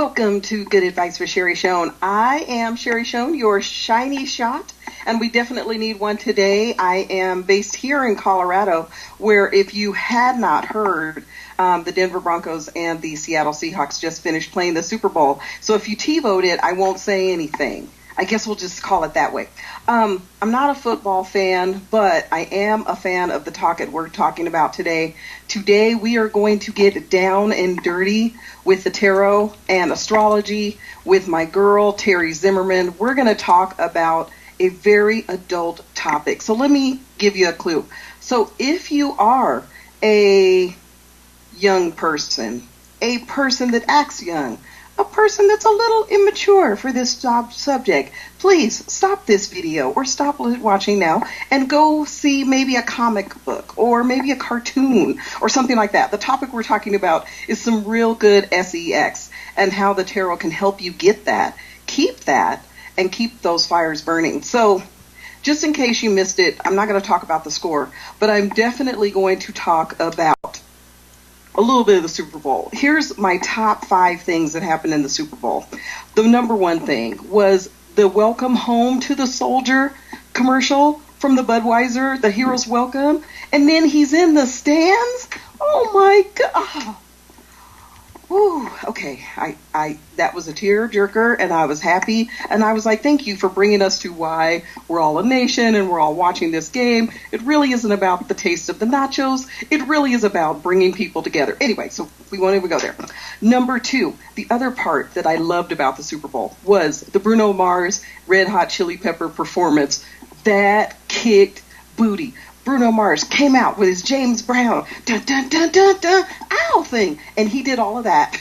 Welcome to Good Advice with Sherry Shone. I am Sherry Shone, your shiny shot, and we definitely need one today. I am based here in Colorado, where if you had not heard, the Denver Broncos and the Seattle Seahawks just finished playing the Super Bowl. So if you T-voted, I won't say anything. I guess we'll just call it that way. I'm not a football fan, but I am a fan of the topic we're talking about today. Today we are going to get down and dirty with the tarot and astrology with my girl, Terry Zimmerman. We're going to talk about a very adult topic. So let me give you a clue. So if you are a young person, a person that acts young, a person that's a little immature for this subject, please stop this video or stop watching now and go see maybe a comic book or maybe a cartoon or something like that. The topic we're talking about is some real good sex and how the tarot can help you get that, and keep those fires burning. So just in case you missed it, I'm not going to talk about the score, but I'm definitely going to talk about a little bit of the Super Bowl. Here's my top 5 things that happened in the Super Bowl. The number one thing was the Welcome Home to the Soldier commercial from the Budweiser, the Hero's Welcome. And then he's in the stands. Oh my God. Ooh, okay. I that was a tear jerker, and I was happy, and I was like, thank you for bringing us to why we're all a nation and we're all watching this game. It really isn't about the taste of the nachos. It really is about bringing people together. Anyway, so we won't even go there. Number 2, the other part that I loved about the Super Bowl was the Bruno Mars Red Hot Chili Pepper performance. That kicked booty. Bruno Mars came out with his James Brown dun dun dun dun dun ow thing, and he did all of that.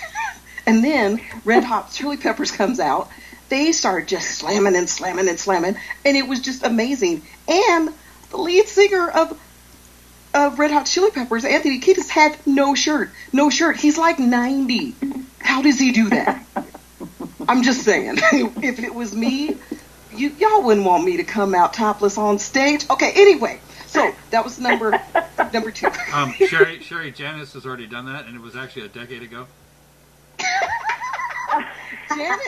And then Red Hot Chili Peppers comes out. They start just slamming and slamming and slamming, and it was just amazing. And the lead singer of Red Hot Chili Peppers, Anthony Kiedis, had no shirt. No shirt. He's like 90. How does he do that? I'm just saying. If it was me, y'all wouldn't want me to come out topless on stage. Okay, anyway. So that was number 2. Sherry, Janice has already done that, and it was actually a decade ago. Janet.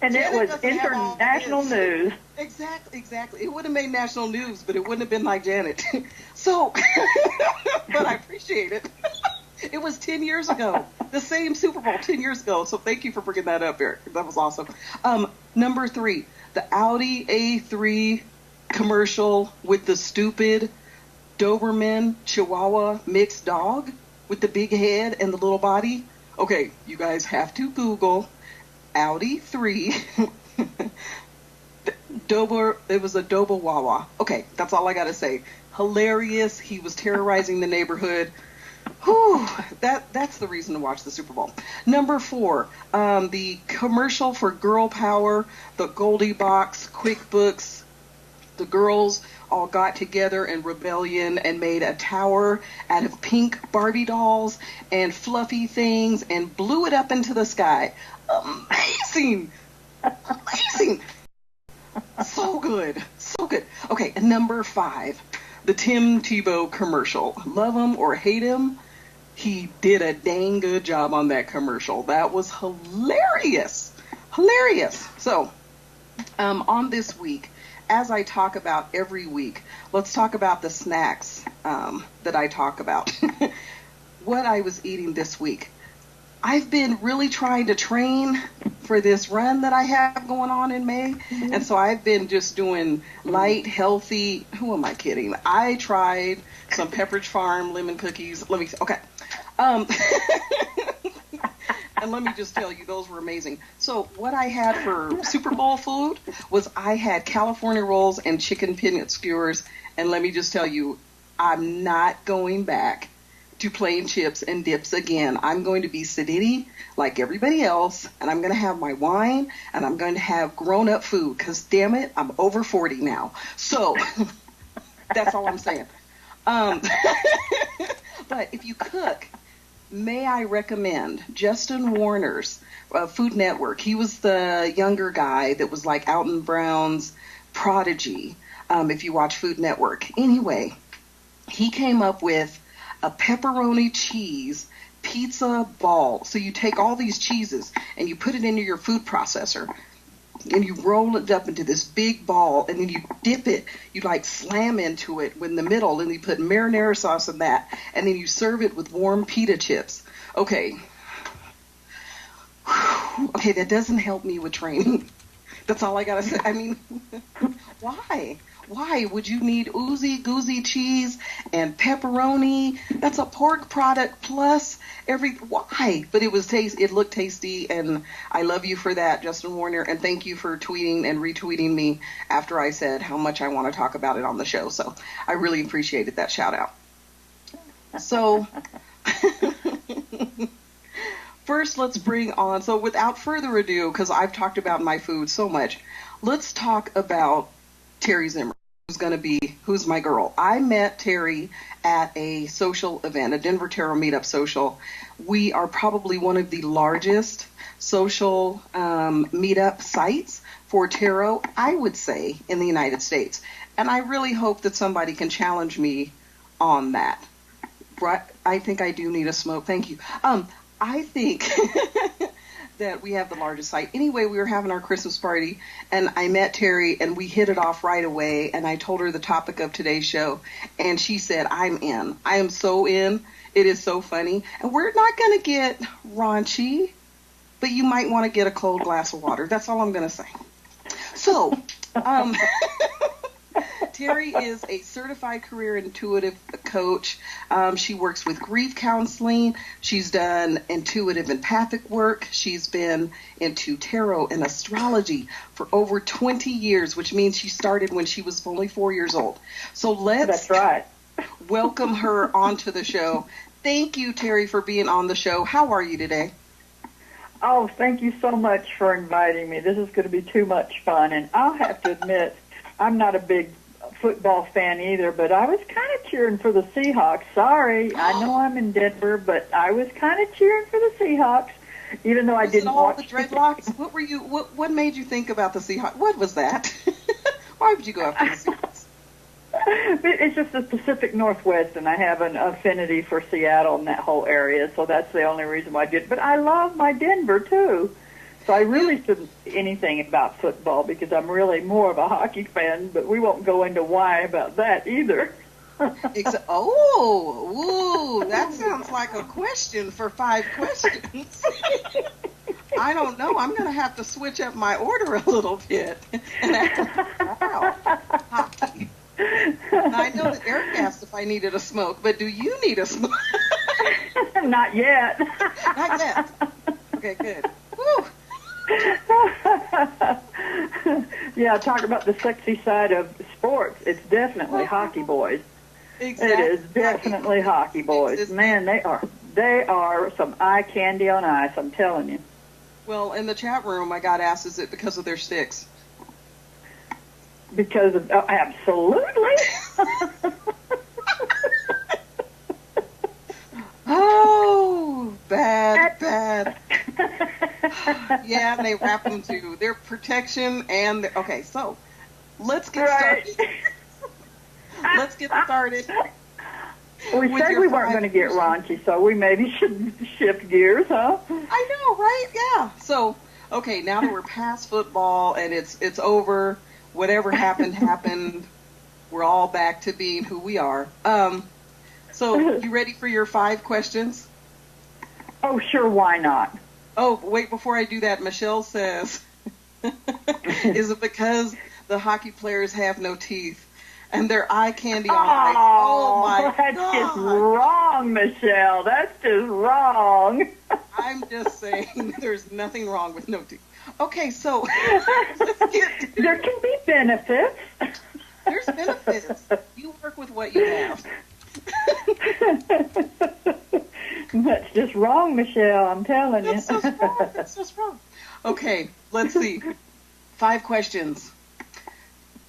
And Janet it was international news. Exactly. It would have made national news, but it wouldn't have been like Janet. So, but I appreciate it. It was 10 years ago. The same Super Bowl 10 years ago. So thank you for bringing that up, Eric. That was awesome. Number 3, the Audi A3 commercial with the stupid Doberman Chihuahua mixed dog with the big head and the little body. Okay, you guys have to Google Audi 3 it was a Doberwawa. Okay, that's all I gotta say. Hilarious. He was terrorizing the neighborhood. Whew, that's the reason to watch the Super Bowl. Number 4, the commercial for Girl Power, the Goldie Box, QuickBooks. The girls all got together in rebellion and made a tower out of pink Barbie dolls and fluffy things and blew it up into the sky. Amazing. So good. Okay, and number 5, the Tim Tebow commercial. Love him or hate him, he did a dang good job on that commercial. That was hilarious. So, on this week, as I talk about every week, let's talk about the snacks that I talk about. What I was eating this week. I've been really trying to train for this run that I have going on in May. Mm-hmm. And so I've been just doing light, healthy. Who am I kidding? I tried some Pepperidge Farm lemon cookies. Okay. And let me just tell you, those were amazing. So what I had for Super Bowl food was I had California rolls and chicken peanut skewers. And let me just tell you, I'm not going back to plain chips and dips again. I'm going to be sedity like everybody else, and I'm going to have my wine, and I'm going to have grown-up food, because, damn it, I'm over 40 now. So that's all I'm saying. But if you cook, may I recommend Justin Warner's Food Network. He was the younger guy that was like Alton Brown's prodigy, if you watch Food Network. Anyway, he came up with a pepperoni cheese pizza ball. So you take all these cheeses and you put it into your food processor and you roll it up into this big ball, and then you dip it, you like slam into it in the middle, and you put marinara sauce in that, and then you serve it with warm pita chips. Okay. Okay, that doesn't help me with training. That's all I gotta say. I mean, why? Why would you need oozy goozy cheese and pepperoni? That's a pork product plus why? But it looked tasty, and I love you for that, Justin Warner, and thank you for tweeting and retweeting me after I said how much I want to talk about it on the show. So I really appreciated that shout out. So first, let's bring on, so without further ado, because I've talked about my food so much, let's talk about Terry Zimmer, who's my girl. I met Terry at a social event, a Denver Tarot Meetup social. We are probably one of the largest social meetup sites for tarot, I would say, in the United States. And I really hope that somebody can challenge me on that. I think I do need a smoke. Thank you. I think that we have the largest site. Anyway, we were having our Christmas party, and I met Terry, and we hit it off right away, and I told her the topic of today's show, and she said, I'm in. I am so in. It is so funny. And we're not going to get raunchy, but you might want to get a cold glass of water. That's all I'm going to say. So, Terry is a certified career intuitive coach. She works with grief counseling. She's done intuitive empathic work. She's been into tarot and astrology for over 20 years, which means she started when she was only 4 years old. So That's right. Welcome her onto the show. Thank you, Terry, for being on the show. How are you today? Oh, thank you so much for inviting me. This is going to be too much fun. And I'll have to admit, I'm not a big football fan either, but I was kind of cheering for the Seahawks. Sorry, I know I'm in Denver, but I was kind of cheering for the Seahawks, even though I didn't watch. The dreadlocks? What made you think about the Seahawks? What was that? Why would you go after the Seahawks? It's just the Pacific Northwest, and I have an affinity for Seattle and that whole area, so that's the only reason why I did. But I love my Denver, too. So I really shouldn't say anything about football because I'm really more of a hockey fan, but we won't go into why about that either. That sounds like a question for 5 questions. I don't know. I'm going to have to switch up my order a little bit. Wow, hockey. Now, I know that Eric asked if I needed a smoke, but do you need a smoke? Not yet. Not yet. Okay, good. Woo. Yeah, talk about the sexy side of sports. It's definitely hockey boys. Exactly. It is definitely hockey boys. Man, they are some eye candy on ice, I'm telling you. Well, in the chat room, I got asked, is it because of their sticks? Because of, absolutely. Oh, bad. Yeah, and they wrap them to their protection and okay, so let's get started. Let's get started. We said we weren't going to get raunchy, so we maybe should shift gears, huh? I know, right? Yeah. So, okay, now that we're past football and it's over, whatever happened. We're all back to being who we are. So, you ready for your 5 questions? Oh, sure, why not? Oh, wait, before I do that, Michelle says, is it because the hockey players have no teeth and their eye candy on ice? Oh, my that's God. Just wrong, Michelle. That's just wrong. I'm just saying there's nothing wrong with no teeth. Okay, so let's get to there can be benefits. There's benefits. You work with what you have. That's just wrong, Michelle. I'm telling you. That's just wrong. Okay, let's see. 5 questions.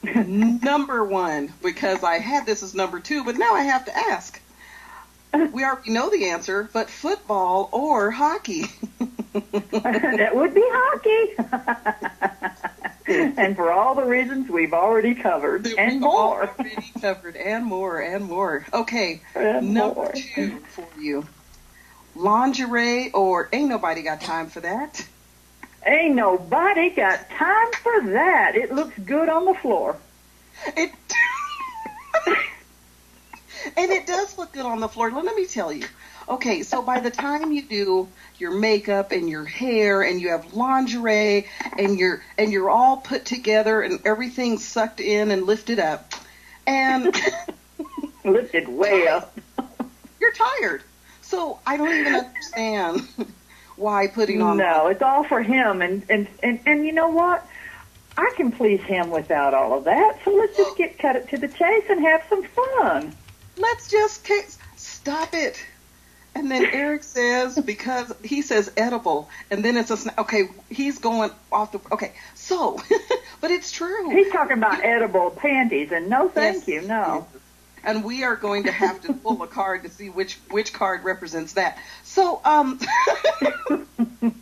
Number 1, because I had this as number 2, but now I have to ask. We already know the answer, but football or hockey? That would be hockey. And for all the reasons we've already covered, and more. And more. Okay, and number more. 2 for you. lingerie, or ain't nobody got time for that. Ain't nobody got time for that. It looks good on the floor. It and it does look good on the floor. Let me tell you. Okay, so by the time you do your makeup and your hair and you have lingerie and you're all put together and everything's sucked in and lifted up and lifted way up. You're tired. So I don't even understand why putting on. No, it's all for him, and you know what? I can please him without all of that. So let's just cut it to the chase and have some fun. Let's just stop it. And then Eric says, because he says edible, and then it's a snack. Okay, he's going off the. Okay, so, but it's true. He's talking about edible panties, and no, thank you, no. And we are going to have to pull a card to see which card represents that. So, so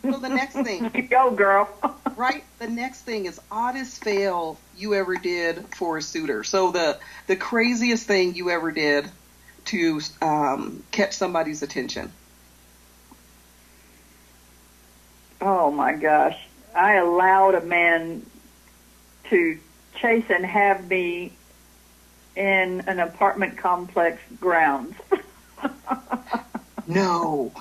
the next thing. You go, girl. Right? The next thing is oddest fail you ever did for a suitor. So the craziest thing you ever did to catch somebody's attention. Oh, my gosh. I allowed a man to chase and have me in an apartment complex grounds. No.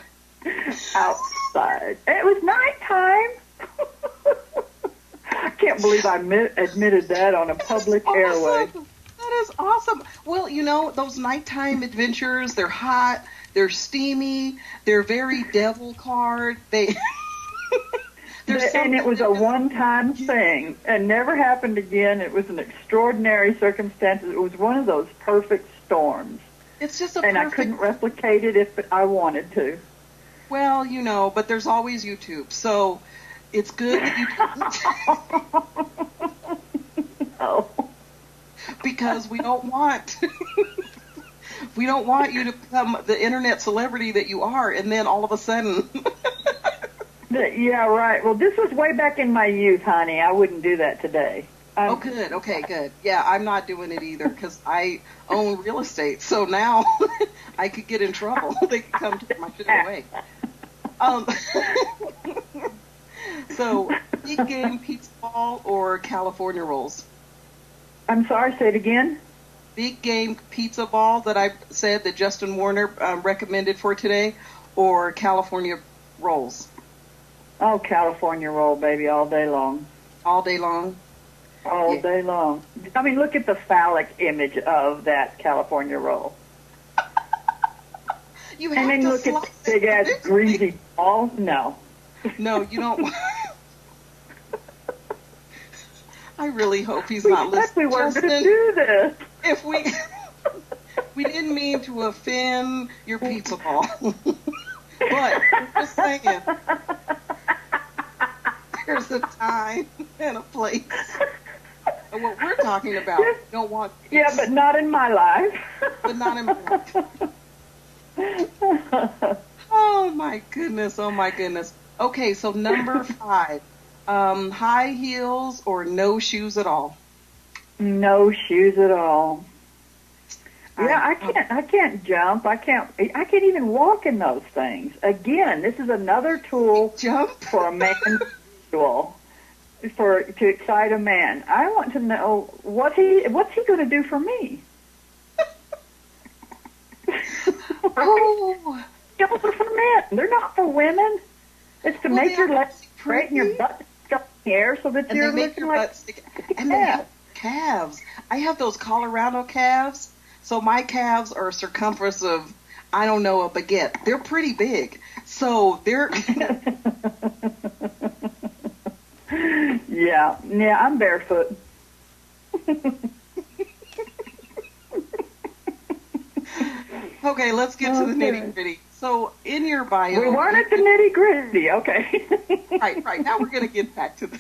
Outside. It was nighttime. I can't believe I admitted that on a public airway. That is awesome. Well, you know, those nighttime adventures, they're hot, they're steamy, they're very devil card. And it was a one-time thing and never happened again. It was an extraordinary circumstance. It was one of those perfect storms. It's just and I couldn't replicate it if I wanted to. Well, you know, but there's always YouTube, so it's good that you Oh. Because we don't want you to become the internet celebrity that you are, and then all of a sudden. Yeah, right. Well, this was way back in my youth, honey. I wouldn't do that today. Oh, good. Okay, good. Yeah, I'm not doing it either because I own real estate. So now I could get in trouble. They could come take my shit away. So, big game pizza ball or California rolls? I'm sorry, say it again. Big game pizza ball that I said that Justin Warner recommended for today, or California rolls? Oh, California roll, baby, all day long. All day long? All day long. I mean, look at the phallic image of that California roll. You have and then to look at the big-ass greasy ball. No. No, you don't. I really hope he's not listening. We weren't going to do this. If we didn't mean to offend your pizza ball. But, just saying, there's a time and a place. And what we're talking about, you don't want pizza. Yeah, but not in my life. But not in my life. Oh, my goodness. Oh, my goodness. Okay, so number 5. High heels or no shoes at all? No shoes at all. Yeah, I can't jump. I can't even walk in those things. Again, this is another tool for a man to excite a man. I want to know what's he going to do for me. Oh, those are for men. They're not for women. It's to make your legs straight and your butt stick up in the air so that you're looking like. And they have calves. I have those Colorado calves. So my calves are a circumference of, I don't know, a baguette. They're pretty big. So they're... Yeah, I'm barefoot. Okay, let's get to the nitty-gritty. So in your bio... We weren't at the nitty-gritty, okay. Right. Now we're going to get back to the...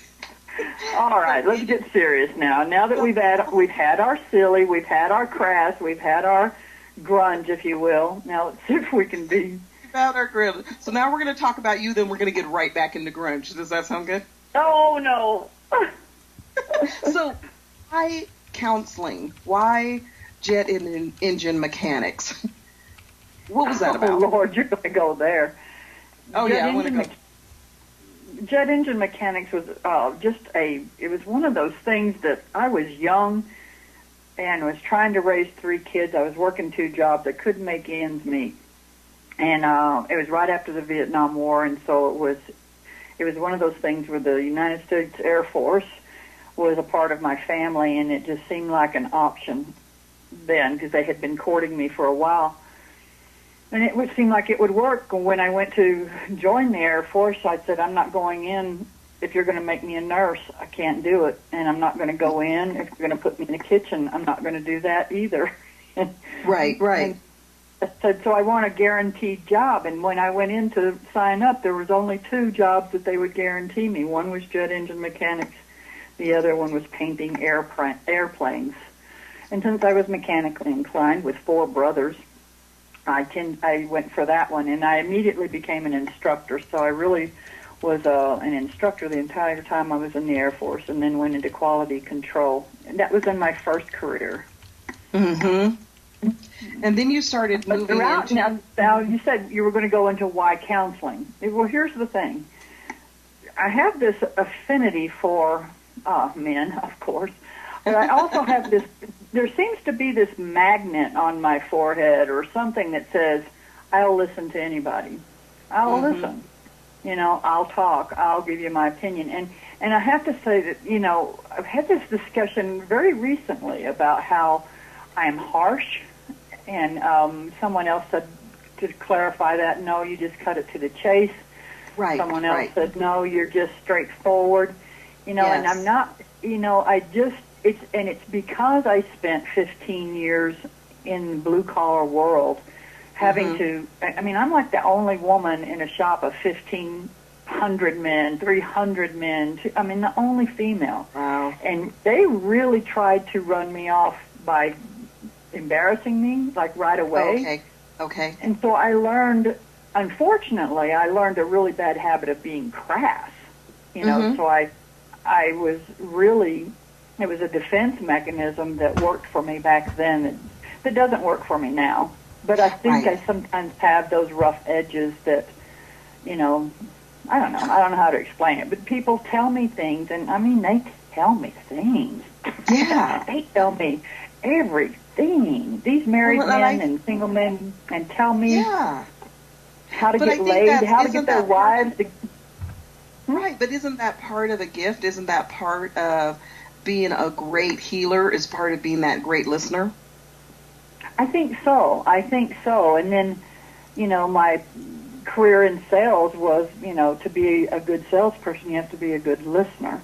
All right, let's get serious now. Now that we've had our silly, we've had our crass, we've had our grunge, if you will. Now let's see if we can be... About our grunge. So now we're going to talk about you, then we're going to get right back into grunge. Does that sound good? Oh, no. So, why counseling? Why jet engine mechanics? What was that about? Oh, Lord, you're going to go there. Oh, jet yeah, I want to engine go. jet engine mechanics was it was one of those things that I was young and was trying to raise 3 kids. I was working 2 jobs. I couldn't make ends meet. And it was right after the Vietnam War, and so it was one of those things where the United States Air Force was a part of my family, and it just seemed like an option then because they had been courting me for a while. And it would seem like it would work. When I went to join the Air Force, I said, I'm not going in if you're going to make me a nurse. I can't do it. And I'm not going to go in if you're going to put me in the kitchen. I'm not going to do that either. Right. And I said, so I want a guaranteed job. And when I went in to sign up, there was only 2 jobs that they would guarantee me. One was jet engine mechanics. The other one was painting airplanes. And since I was mechanically inclined with 4 brothers, I went for that one, and I immediately became an instructor. So I really was an instructor the entire time I was in the Air Force, and then went into quality control. And that was in my first career. Mm-hmm. And then you started moving into... Now, you said you were going to go into why counseling. Well, here's the thing. I have this affinity for men, of course, but I also have this... There seems to be this magnet on my forehead or something that says, I'll listen to anybody. I'll listen. You know, I'll talk. I'll give you my opinion. And I have to say that, you know, I've had this discussion very recently about how I am harsh. And someone else said, to clarify that, no, you just cut it to the chase. Right. Someone else said, no, you're just straightforward. You know, and I'm not, you know, it's because I spent 15 years in the blue-collar world having to, I mean, I'm like the only woman in a shop of 1,500 men, 300 men, the only female. Wow. And they really tried to run me off by embarrassing me, like right away. Okay. And so I learned, unfortunately, a really bad habit of being crass. You know, so I was really... It was a defense mechanism that worked for me back then that doesn't work for me now. But I think I sometimes have those rough edges that, you know, I don't know how to explain it. But people tell me things, and I mean, they tell me things. Yeah. They tell me everything. These married men and single men, and tell me how to get laid, how to get their wives to... Right, but isn't that part of the gift? Isn't that part of being a great healer, is part of being that great listener? I think so. And then, you know, my career in sales was, you know, to be a good salesperson, you have to be a good listener.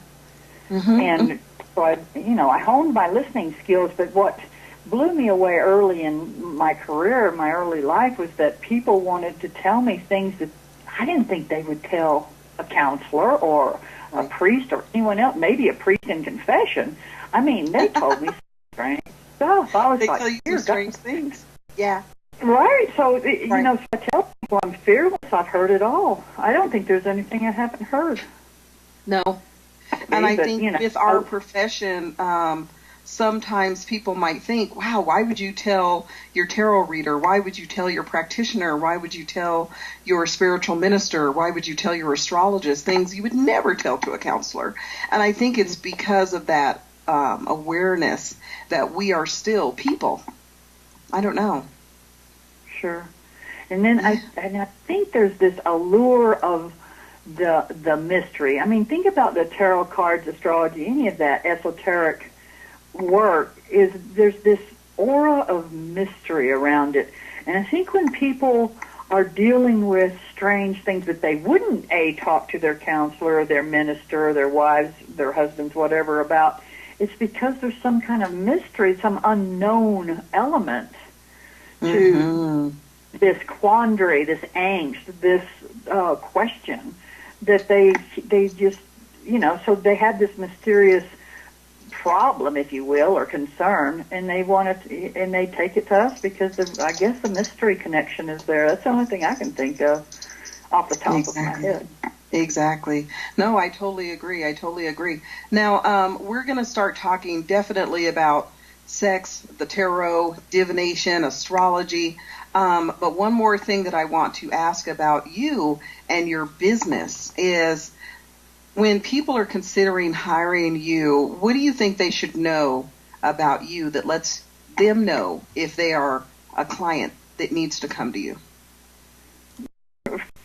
And so I honed my listening skills, but what blew me away early in my career, my early life, was that people wanted to tell me things that I didn't think they would tell a counselor or a priest or anyone else, maybe a priest in confession. I mean, they told me strange stuff. I was they like, tell you strange things. Yeah. Right. So, you know, so I tell people I'm fearless. I've heard it all. I don't think there's anything I haven't heard. No. And I think with our profession, sometimes people might think, wow, why would you tell your tarot reader? Why would you tell your practitioner? Why would you tell your spiritual minister? Why would you tell your astrologist things you would never tell to a counselor? And I think it's because of that awareness that we are still people. I don't know. Sure. And then I think there's this allure of the mystery. I mean, think about the tarot cards, astrology, any of that esoteric work, there's this aura of mystery around it. And I think when people are dealing with strange things that they wouldn't talk to their counselor or their minister or their wives, their husbands, whatever about, it's because there's some kind of mystery, some unknown element to this quandary, this angst, this question that they just, you know, so they have this mysterious problem, if you will, or concern, and they want it, and they take it to us because I guess the mystery connection is there. That's the only thing I can think of off the top of my head. Exactly. No, I totally agree. Now, we're going to start talking definitely about sex, the tarot, divination, astrology. But one more thing that I want to ask about you and your business is when people are considering hiring you, what do you think they should know about you that lets them know if they are a client that needs to come to you?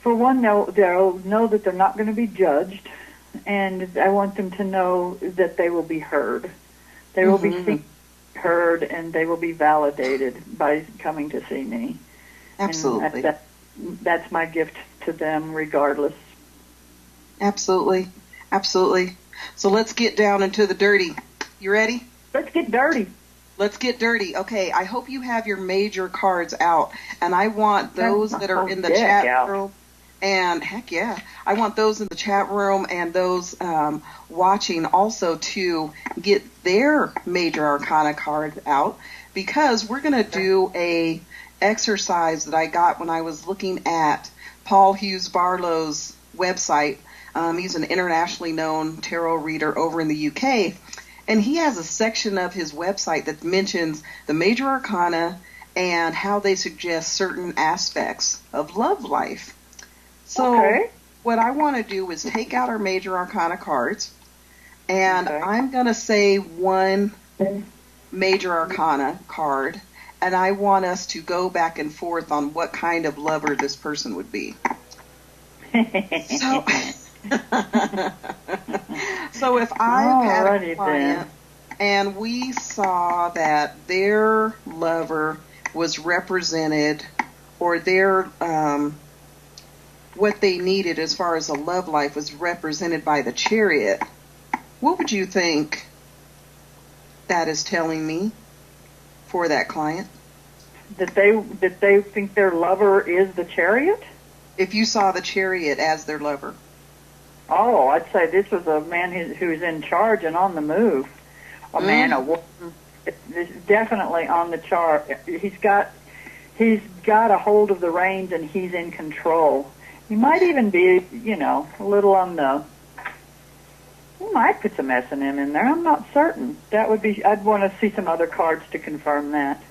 For one, they'll know that they're not going to be judged, and I want them to know that they will be heard. They will be seen, heard, and they will be validated by coming to see me. Absolutely. And that's my gift to them, regardless. Absolutely. Absolutely. So let's get down into the dirty. You ready? Let's get dirty. Let's get dirty. Okay, I hope you have your major cards out, and I want those that are in the chat room. And heck yeah, I want those in the chat room and those watching also to get their major arcana card out, because we're going to do a exercise that I got when I was looking at Paul Hughes Barlow's website. He's an internationally known tarot reader over in the UK, and he has a section of his website that mentions the major arcana and how they suggest certain aspects of love life. So what I want to do is take out our major arcana cards, and I'm going to say one major arcana card, and I want us to go back and forth on what kind of lover this person would be. So if I had a client and we saw that their lover was represented, or their what they needed as far as a love life was represented by the Chariot, what would you think that is telling me for that client? That they think their lover is the Chariot? If you saw the Chariot as their lover. Oh, I'd say this was a man who's in charge and on the move. A man, a woman. It's definitely on the chart. He's got a hold of the reins and he's in control. He might even be, a little on the. He might put some S&M in there. I'm not certain. I'd want to see some other cards to confirm that.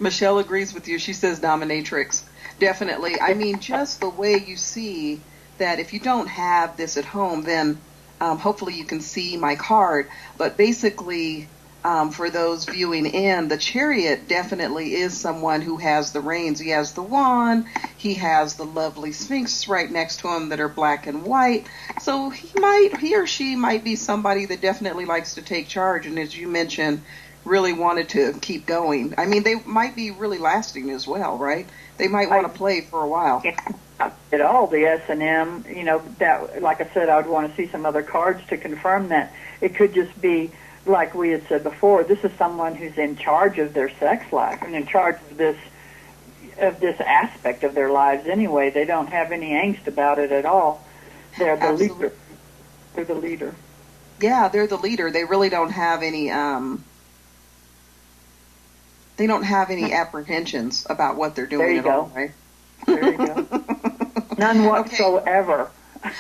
Michelle agrees with you. She says dominatrix. Definitely. I mean, just the way you see that if you don't have this at home, then hopefully you can see my card. But basically, for those viewing in, the Chariot definitely is someone who has the reins. He has the wand. He has the lovely Sphinx right next to him that are black and white. So he or she might be somebody that definitely likes to take charge. And as you mentioned, really wanted to keep going. I mean, they might be really lasting as well, right? They might want to play for a while. At all, the S&M, that, like I said, I would want to see some other cards to confirm that. It could just be, like we had said before, this is someone who's in charge of their sex life and in charge of this aspect of their lives anyway. They don't have any angst about it at all. They're the leader. They're the leader. Yeah, they're the leader. They really don't have any apprehensions about what they're doing at all, right? There you go. None whatsoever.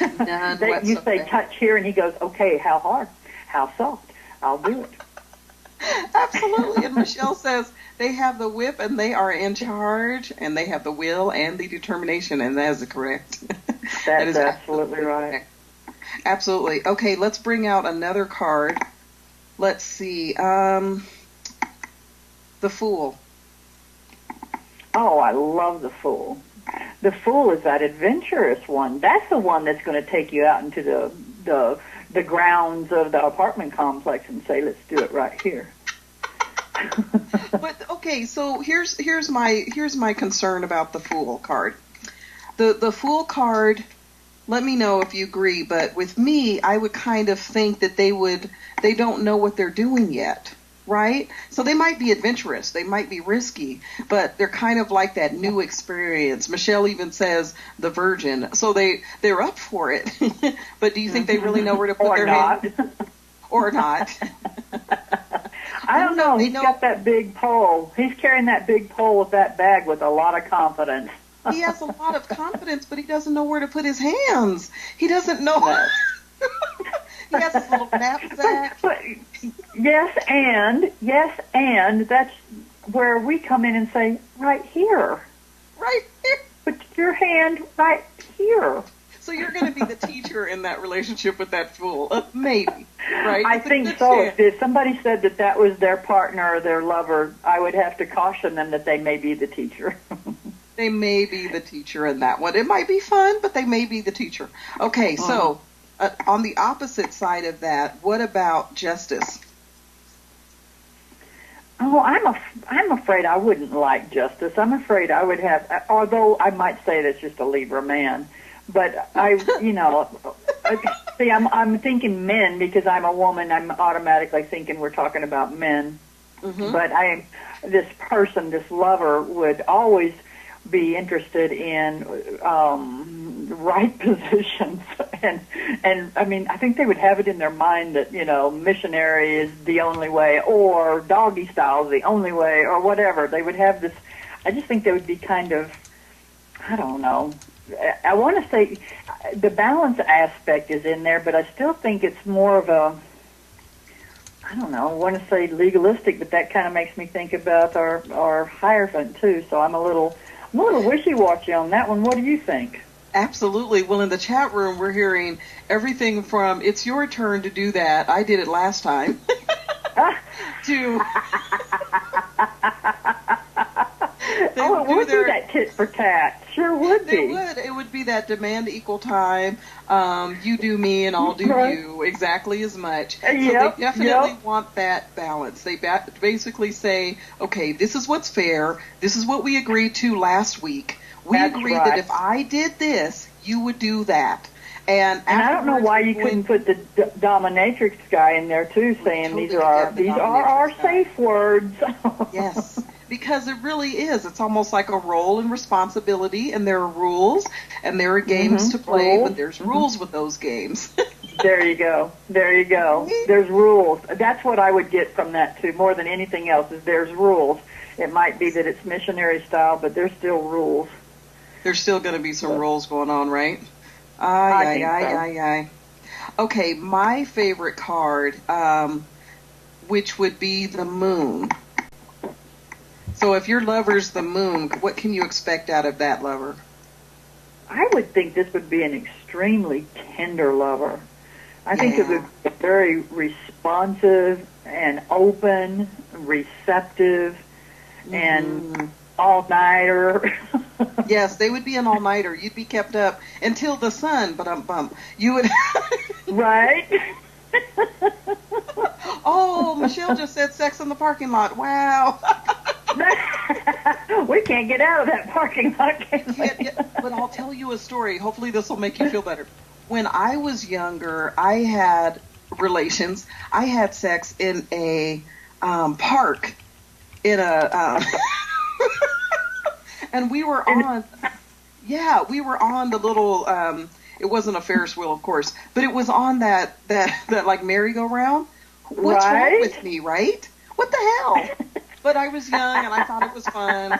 None whatsoever. You say touch here, and he goes, okay, how hard? How soft? I'll do it. Absolutely. And Michelle says they have the whip and they are in charge, and they have the will and the determination, and that is correct. That is absolutely right. Absolutely. Okay, let's bring out another card. Let's see. The Fool. Oh, I love the Fool. The Fool is that adventurous one. That's the one that's going to take you out into the grounds of the apartment complex and say, let's do it right here. But okay, so here's my concern about the Fool card. The Fool card, let me know if you agree, but with me, I would kind of think that they don't know what they're doing yet. Right? So they might be adventurous. They might be risky, but they're kind of like that new experience. Michelle even says the virgin. So they're up for it. But do you think they really know where to put their hand? Or not. I don't know. He's got that big pole. He's carrying that big pole with that bag with a lot of confidence. He has a lot of confidence, but he doesn't know where to put his hands. He doesn't know. He has his little knapsack. But yes, and that's where we come in and say, right here. right here. Put your hand right here. So you're going to be the teacher in that relationship with that fool. Maybe, right? I It's a think good so. chance. If somebody said that that was their partner or their lover, I would have to caution them that they may be the teacher. They may be the teacher in that one. It might be fun, but they may be the teacher. Okay, so on the opposite side of that, what about justice? Oh, I'm afraid I wouldn't like justice. I'm afraid I would have, although I might say that's just a Libra man, but see, I'm thinking men because I'm a woman. I'm automatically thinking we're talking about men. Mm-hmm. But this person, this lover, would always be interested in right positions, and I mean, I think they would have it in their mind that missionary is the only way, or doggy style is the only way, or whatever. They would have this. I just think they would be kind of, I don't know. I want to say the balance aspect is in there, but I still think it's more of a, I don't know, I want to say legalistic, but that kind of makes me think about our Hierophant too. So I'm a little wishy-washy on that one. What do you think? Absolutely. Well, in the chat room, we're hearing everything from "it's your turn to do that, I did it last time" to it would be that tit for tat. Sure would be. It would be that demand equal time. You do me and I'll do you exactly as much. So they definitely want that balance. They basically say, okay, this is what's fair. This is what we agreed to last week. We agreed that if I did this, you would do that. And I don't know why you couldn't put the dominatrix guy in there too, saying these are our safe words. Yes. Because it really is. It's almost like a role and responsibility, and there are rules, and there are games to play, but there's rules with those games. There you go. There's rules. That's what I would get from that, too, more than anything else, is there's rules. It might be that it's missionary style, but there's still rules. There's still going to be some rules going on, right? Aye. Okay, my favorite card, which would be the moon. So if your lover's the moon, what can you expect out of that lover? I would think this would be an extremely tender lover. I think it would be very responsive and open, receptive, and all-nighter. Yes, they would be an all-nighter. You'd be kept up until the sun, but you would... Right? Oh, Michelle just said sex in the parking lot. Wow. We can't get out of that parking lot, can we? But I'll tell you a story. Hopefully this will make you feel better. When I was younger, I had relations. I had sex in a park in a and we were on the little it wasn't a Ferris wheel, of course, but it was on that like merry-go-round. What's wrong with me, right? What the hell? But I was young, and I thought it was fun.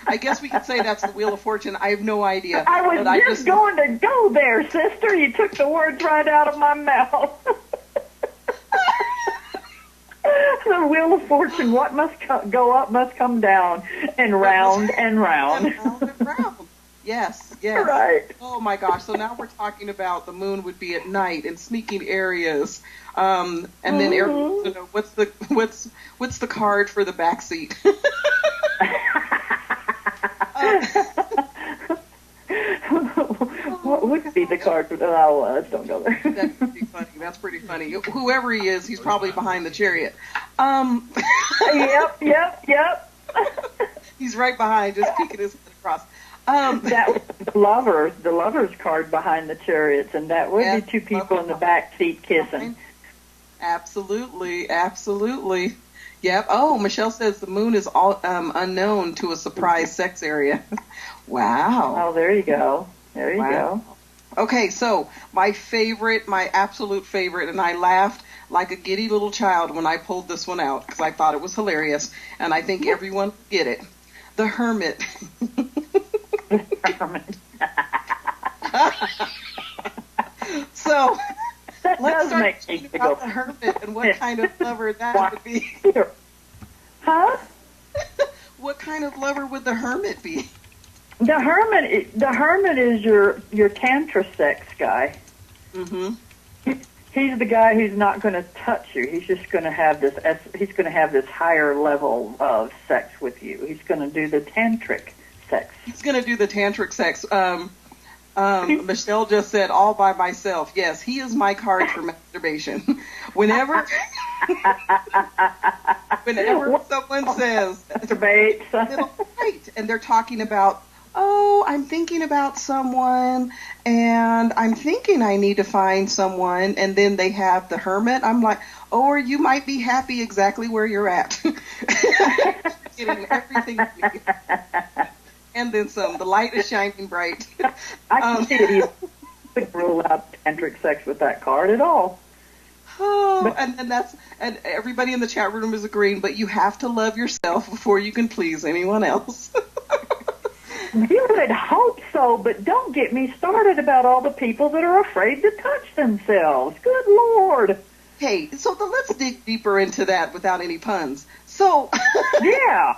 I guess we could say that's the Wheel of Fortune. I have no idea. I was just going to go there, sister. You took the words right out of my mouth. The Wheel of Fortune, what must go up must come down, and round and round. And round and round. Yes. Right. Oh, my gosh. So now we're talking about the moon would be at night in sneaking areas. And then what's the card for the back seat? What would be the card for let's don't go there. That's pretty funny. Whoever he is, he's probably behind the chariot. Yep. He's right behind, just peeking his head across. That was the lover's card behind the chariots, and that would be two people in the back seat kissing. Absolutely. Yep. Oh, Michelle says the moon is all unknown to a surprise sex area. Wow. Oh, there you go. There you go. Okay, so my absolute favorite, and I laughed like a giddy little child when I pulled this one out because I thought it was hilarious, and I think everyone will get it. The Hermit. The Hermit. So let's start talking about the Hermit and what kind of lover that would be. Huh? What kind of lover would the Hermit be? The hermit is your tantra sex guy. Mm-hmm. He's the guy who's not going to touch you. He's just going to have this. He's going to have this higher level of sex with you. He's going to do the tantric sex. He's going to do the tantric sex. Michelle just said, all by myself. Yes, he is my card for masturbation. Whenever someone says, masturbate, right, and they're talking about, oh, I'm thinking about someone, and I'm thinking I need to find someone, and then they have the hermit, I'm like, oh, or you might be happy exactly where you're at. Getting everything you need. And then some. The light is shining bright. I can see that you couldn't rule out tantric sex with that card at all. Oh, and everybody in the chat room is agreeing, but you have to love yourself before you can please anyone else. You would hope so, but don't get me started about all the people that are afraid to touch themselves. Good Lord. Hey, so let's dig deeper into that without any puns. So, yeah.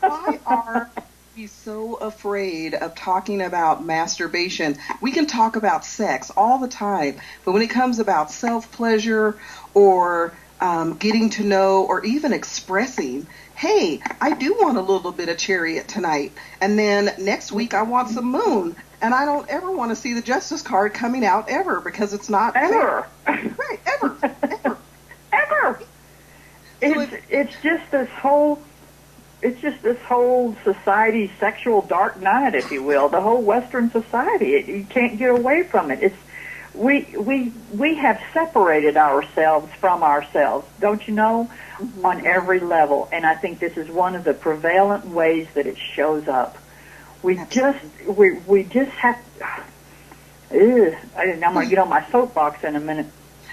Why are we so afraid of talking about masturbation? We can talk about sex all the time, but when it comes about self-pleasure or getting to know or even expressing, hey, I do want a little bit of chariot tonight, and then next week I want some moon, and I don't ever want to see the justice card coming out ever because it's not ever. Fair. Right, ever. Ever. It's just this whole society, sexual dark night, if you will, the whole Western society. You can't get away from it. We have separated ourselves from ourselves, don't you know, on every level. And I think this is one of the prevalent ways that it shows up. We just have. I'm going to get on my soapbox in a minute.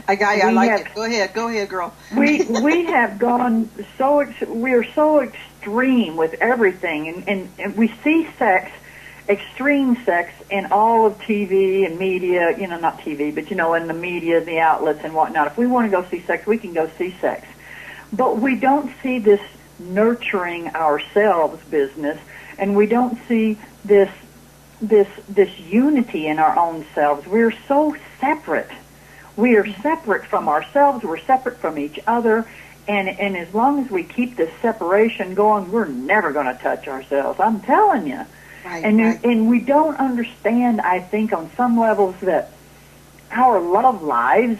I like it. Go ahead, girl. we have gone we are so extreme with everything, and we see extreme sex in all of TV and media, not TV, but in the media, the outlets and whatnot. If we want to go see sex, we can go see sex. But we don't see this nurturing ourselves business, and we don't see this unity in our own selves. We're so separate. We are separate from ourselves. We're separate from each other. And as long as we keep this separation going, we're never going to touch ourselves. I'm telling you. Right, and we don't understand, I think, on some levels that our love lives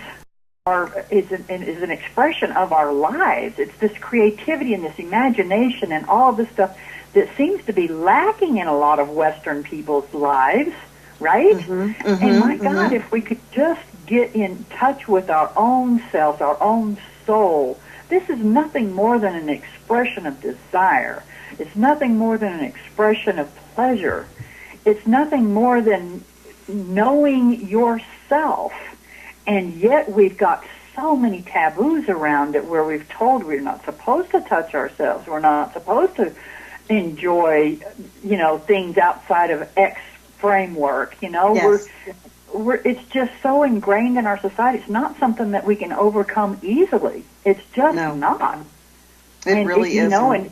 is an expression of our lives. It's this creativity and this imagination and all of this stuff that seems to be lacking in a lot of Western people's lives, right? And my God, if we could just get in touch with our own selves, our own soul. This is nothing more than an expression of desire. It's nothing more than an expression of pleasure. It's nothing more than knowing yourself. And yet we've got so many taboos around it where we've told we're not supposed to touch ourselves. We're not supposed to enjoy, things outside of X framework. Yes. It's just so ingrained in our society. It's not something that we can overcome easily. It's just not. It really isn't. And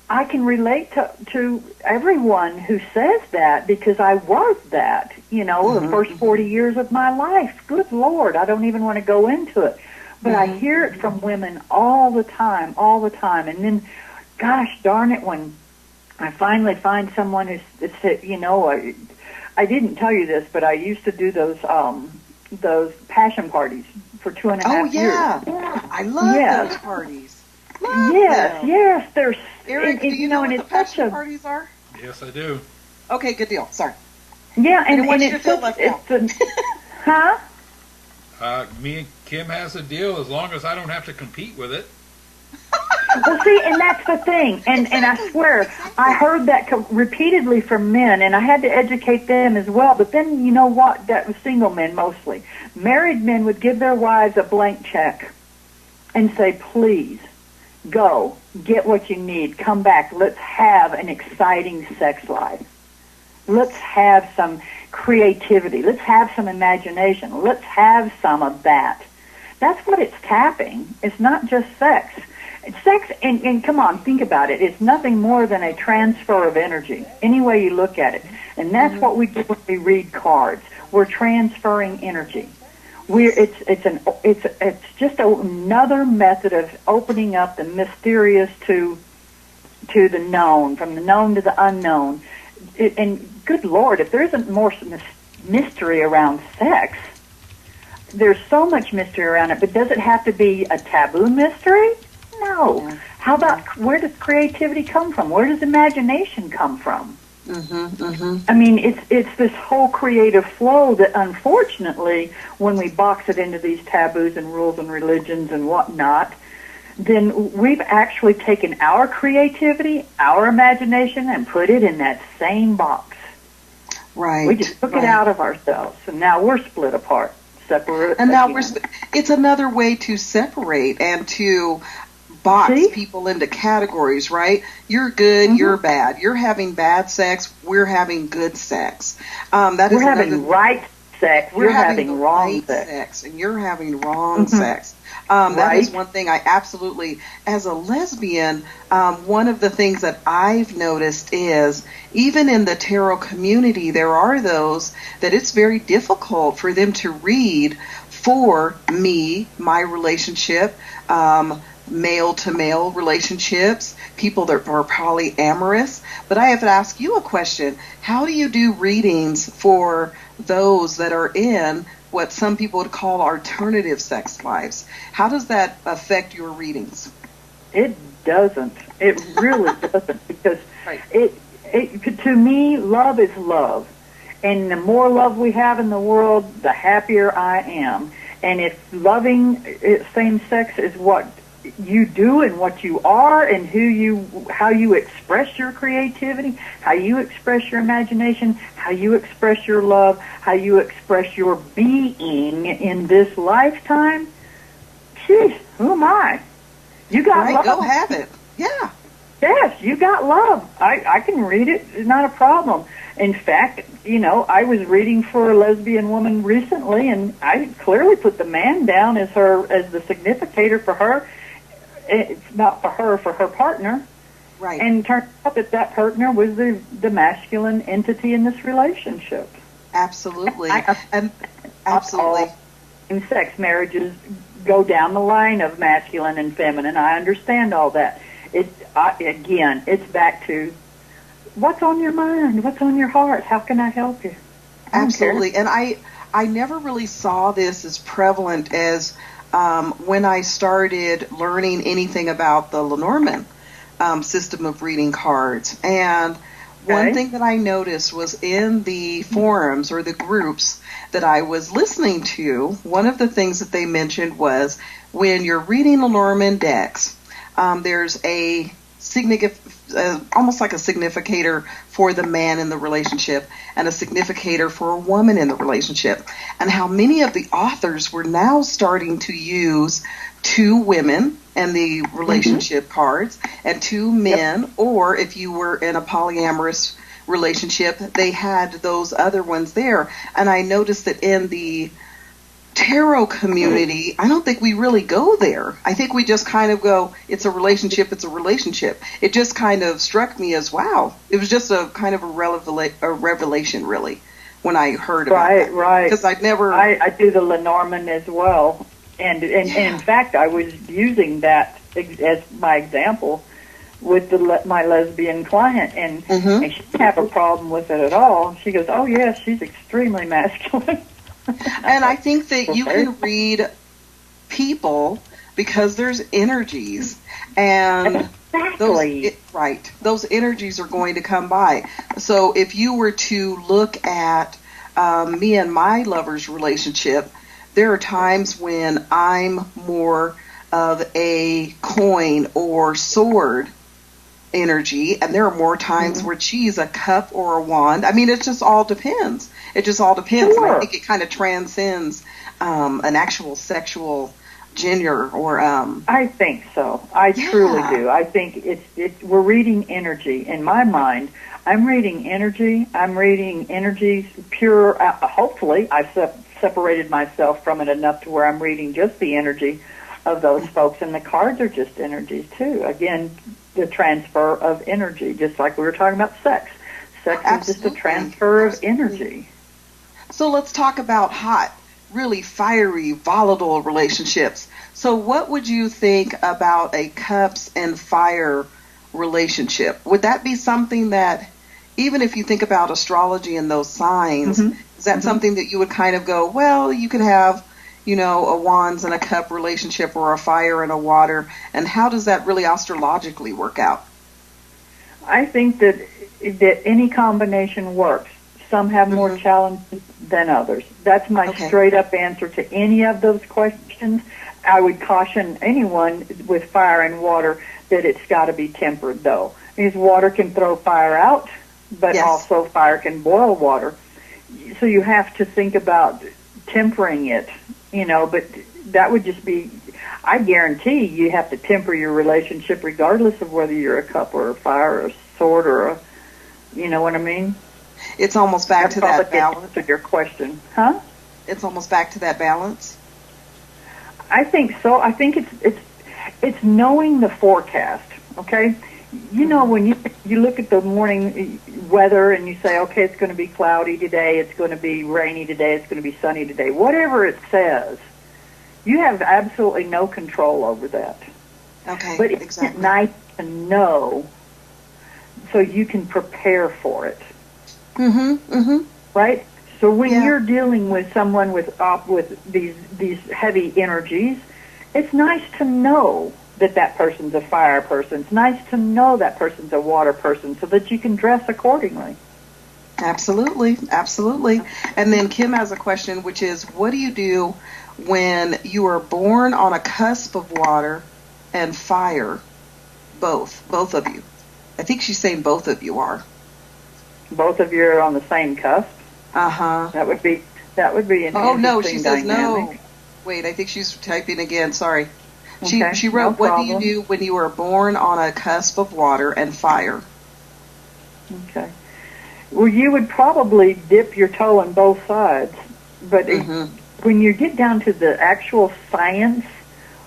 I can relate to everyone who says that because I was that, the first 40 years of my life. Good Lord, I don't even want to go into it. But I hear it from women all the time. And then, gosh darn it, when I finally find someone who's said, I didn't tell you this, but I used to do those passion parties for 2.5 years. Yeah. I love those parties. Yes. There's Eric, do you know what the passion parties are? Yes, I do. Okay, good deal. Sorry. Yeah, and it's me and Kim has a deal as long as I don't have to compete with it. Well, see, and that's the thing, and I swear, I heard that repeatedly from men, and I had to educate them as well, but then, you know what, that was single men mostly. Married men would give their wives a blank check and say, please, go, get what you need, come back, let's have an exciting sex life. Let's have some creativity, let's have some imagination, let's have some of that. That's what it's tapping. It's not just sex. Sex, and come on, think about it. It's nothing more than a transfer of energy, any way you look at it. And that's what we do when we read cards. We're transferring energy. It's just another method of opening up the mysterious to the known, from the known to the unknown. And good Lord, if there isn't more mystery around sex, there's so much mystery around it, but does it have to be a taboo mystery? No. Yeah. How about, where does creativity come from? Where does imagination come from? I mean, it's this whole creative flow that, unfortunately, when we box it into these taboos and rules and religions and whatnot, then we've actually taken our creativity, our imagination, and put it in that same box. Right. We just took it out of ourselves, and now we're split apart. Separate. And now it's another way to separate and to box people into categories, right? You're good, you're bad. You're having bad sex, we're having good sex. We're having right sex, you're having wrong sex. And you're having wrong sex. That is one thing I absolutely, as a lesbian, one of the things that I've noticed is, even in the tarot community, there are those that it's very difficult for them to read for me, my relationship, male-to-male relationships, people that are polyamorous. But I have to ask you a question. How do you do readings for those that are in what some people would call alternative sex lives? How does that affect your readings? It doesn't. It really doesn't, because to me, love is love. And the more love we have in the world, the happier I am. And if loving same sex is what you do and what you are and how you express your creativity, how you express your imagination, how you express your love, how you express your being in this lifetime, geez, who am I? You got love. Go have it. Yeah. Yes, you got love. I can read it. It's not a problem. In fact, I was reading for a lesbian woman recently, and I clearly put the man down as the significator for her. It's not for her partner. Right. And it turned out that partner was the masculine entity in this relationship. Absolutely. Absolutely. Same-sex marriages go down the line of masculine and feminine. I understand all that. Again, it's back to what's on your mind, what's on your heart, how can I help you? Absolutely. And I never really saw this as prevalent as when I started learning anything about the Lenormand system of reading cards. And one thing that I noticed was in the forums or the groups that I was listening to, one of the things that they mentioned was when you're reading Lenormand decks, there's a almost like a significator for the man in the relationship and a significator for a woman in the relationship, and how many of the authors were now starting to use two women and the relationship cards and two men, or if you were in a polyamorous relationship, they had those other ones there. And I noticed that in the tarot community, I don't think we really go there. I think we just kind of go, it's a relationship, it's a relationship. It just kind of struck me as, wow, it was just a kind of a revelation, really, when I heard about it. Right. Because I'd never... I do the Lenormand as well. And in fact, I was using that as my example with my lesbian client. And she didn't have a problem with it at all. She goes, oh, yes, she's extremely masculine. And I think that you can read people because there's energies, and those energies are going to come by. So if you were to look at me and my lover's relationship, there are times when I'm more of a coin or sword energy, and there are more times where she's a cup or a wand. I mean, it just all depends. It just all depends. Sure. And I think it kind of transcends an actual sexual gender or... I think so. I truly do. I think we're reading energy. In my mind, I'm reading energy. I'm reading energy pure. Hopefully, I've separated myself from it enough to where I'm reading just the energy of those folks. And the cards are just energies, too. Again, the transfer of energy, just like we were talking about sex. Sex is just a transfer of energy. So let's talk about hot, really fiery, volatile relationships. So what would you think about a cups and fire relationship? Would that be something that, even if you think about astrology and those signs, is that something that you would kind of go, well, you could have, a wands and a cup relationship, or a fire and a water, and how does that really astrologically work out? I think that any combination works. Some have more challenges than others. That's my straight up answer to any of those questions. I would caution anyone with fire and water that it's got to be tempered, though. Because water can throw fire out, but also fire can boil water. So you have to think about tempering it, but that would just be, I guarantee you have to temper your relationship regardless of whether you're a cup or a fire or a sword or a, you know what I mean? It's almost back to that balance. To your question, huh? It's almost back to that balance. I think so. I think it's knowing the forecast. Okay, when you look at the morning weather and you say, okay, it's going to be cloudy today, it's going to be rainy today, it's going to be sunny today. Whatever it says, you have absolutely no control over that. Okay, but it's nice to know so you can prepare for it. Right? So when you're dealing with someone with these heavy energies, it's nice to know that person's a fire person. It's nice to know that person's a water person so that you can dress accordingly. Absolutely, absolutely. And then Kim has a question, which is, what do you do when you are born on a cusp of water and fire? Both of you. I think she's saying both of you are. Both of you are on the same cusp. That would be an interesting no, she says dynamic. no. Wait, I think she's typing again. Sorry. Okay, she wrote, no what do problem. you do when you are born on a cusp of water and fire? Okay. Well, you would probably dip your toe on both sides, but when you get down to the actual science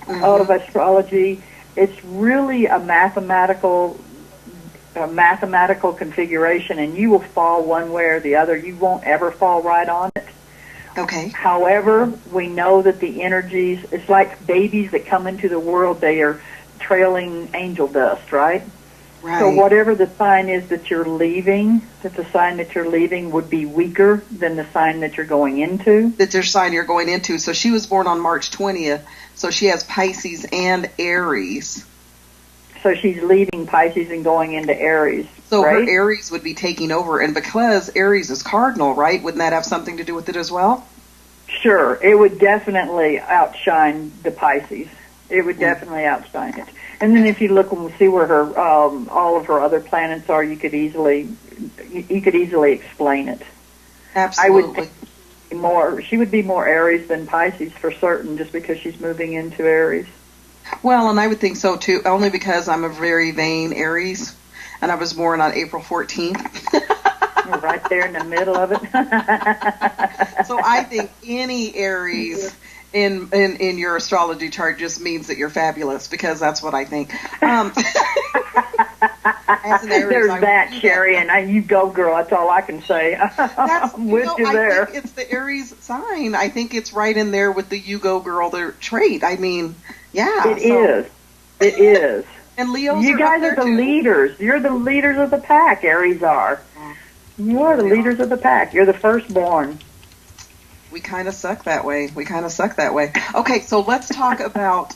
of astrology, it's really a mathematical configuration, and you will fall one way or the other. You won't ever fall right on it. Okay. However, we know that the energies, it's like babies that come into the world, they are trailing angel dust, right? Right. So whatever the sign is that you're leaving, that the sign that you're leaving would be weaker than the sign that you're going into. That's your sign you're going into. So she was born on March 20th, so she has Pisces and Aries. So she's leaving Pisces and going into Aries. So right? her Aries would be taking over, and because Aries is cardinal, right? Wouldn't that have something to do with it as well? Sure, it would definitely outshine the Pisces. It would definitely outshine it. And then if you look and see where her all of her other planets are, you could easily explain it. Absolutely. She would be more Aries than Pisces for certain, just because she's moving into Aries. Well, and I would think so too, only because I'm a very vain Aries, and I was born on April 14th. You're right there in the middle of it. So I think any Aries in your astrology chart just means that you're fabulous, because that's what I think. As an Aries, there's that, Sherry, and you go, girl. That's all I can say. I'm with you there. I think it's the Aries sign. I think it's right in there with the you go, girl, their trait. I mean, yeah. It is. And Leo's you guys are the leaders. You're the leaders of the pack, Aries are. You are the leaders of the pack. You're the firstborn. We kind of suck that way. Okay, so let's talk about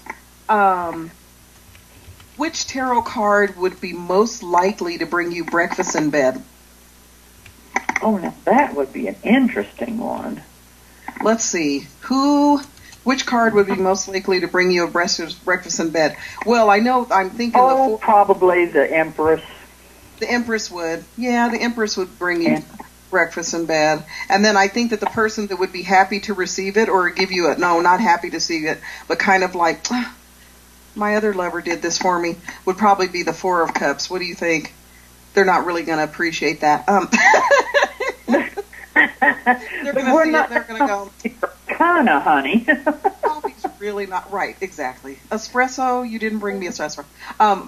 which tarot card would be most likely to bring you breakfast in bed? Oh, now that would be an interesting one. Let's see. Which card would be most likely to bring you a breakfast in bed? Well, I know I'm thinking probably the Empress. The Empress would. Yeah, the Empress would bring you breakfast in bed. And then I think that the person that would be happy to receive it or give you not happy to see it, but kind of like, my other lover did this for me, would probably be the Four of Cups. What do you think? They're not really going to appreciate that. They're going to see it, they're going to go, kinda, honey. Bobby's really not right. Exactly. Espresso. You didn't bring me espresso.